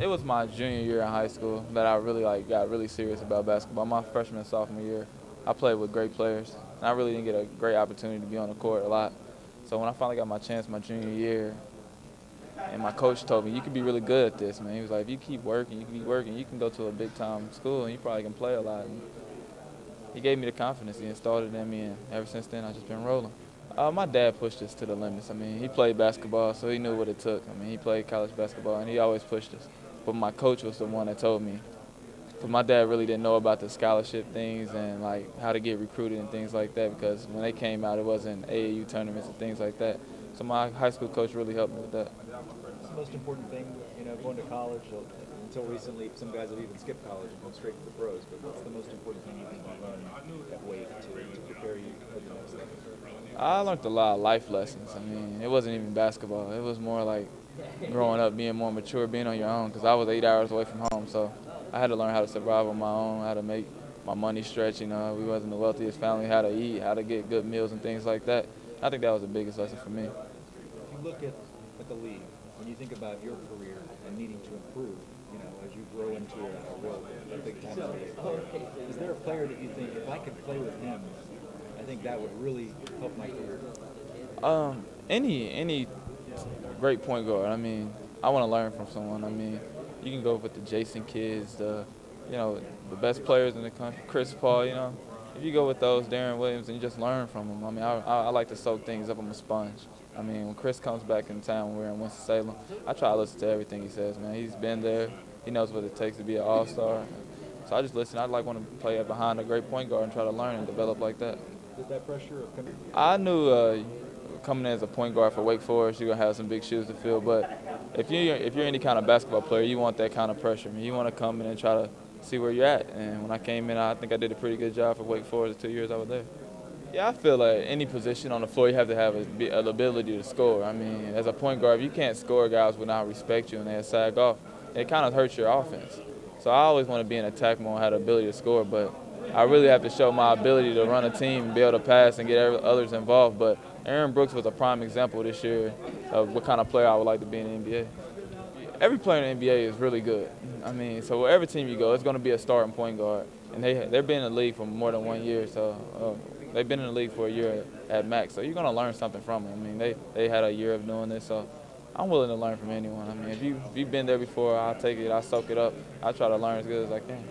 It was my junior year in high school that I really got really serious about basketball. My freshman and sophomore year, I played with great players, and I really didn't get a great opportunity to be on the court a lot. So when I finally got my chance my junior year, and my coach told me, you could be really good at this, man. He was like, if you keep working, you can go to a big time school and you probably can play a lot. And he gave me the confidence. He installed it in me, and ever since then, I've just been rolling. My dad pushed us to the limits. I mean, he played basketball, so he knew what it took. I mean, he played college basketball, and he always pushed us. But my coach was the one that told me. Because my dad really didn't know about the scholarship things and, like, how to get recruited and things like that, because when they came out, it wasn't AAU tournaments and things like that. So my high school coach really helped me with that. What's the most important thing, going to college? Until recently, some guys have even skipped college and go straight to the pros. But what's the most important thing you think you learned at Wake to prepare you for the next thing? I learned a lot of life lessons. I mean, it wasn't even basketball. It was more like growing up, being more mature, being on your own, because I was 8 hours away from home. So I had to learn how to survive on my own, how to make my money stretch. We wasn't the wealthiest family, how to eat, how to get good meals and things like that. I think that was the biggest lesson for me. If you look at the league, when you think about your career and needing to improve, as you grow into a big-time NBA player, is there a player that you think, if I could play with him, I think that would really help my career? Any great point guard. I mean, I want to learn from someone. I mean, you can go with the Jason kids, the best players in the country, Chris Paul. If you go with those, Darren Williams, and you just learn from them. I mean, I like to soak things up. I'm a sponge. I mean, when Chris comes back in town, when we're in Winston-Salem, I try to listen to everything he says, man. He's been there. He knows what it takes to be an all-star. So I just listen. I'd want to play behind a great point guard and try to learn and develop like that. Did that pressure of coming? I knew coming in as a point guard for Wake Forest, you're going to have some big shoes to fill. But if you're any kind of basketball player, you want that kind of pressure. I mean, you want to come in and try to see where you're at. And when I came in, I think I did a pretty good job for Wake Forest the 2 years I was there. Yeah, I feel like any position on the floor, you have to have an ability to score. I mean, as a point guard, if you can't score, guys will not respect you and they'll sag off. It kind of hurts your offense. So I always want to be in attack mode and have the ability to score, but I really have to show my ability to run a team and be able to pass and get others involved. But Aaron Brooks was a prime example this year of what kind of player I would like to be in the NBA. Every player in the NBA is really good. I mean, so wherever team you go, it's going to be a starting point guard. And they've been in the league for more than 1 year, so they've been in the league for a year at max. So you're going to learn something from them. I mean, they had a year of doing this, so I'm willing to learn from anyone. I mean, if you've been there before, I'll take it, I'll soak it up. I'll try to learn as good as I can.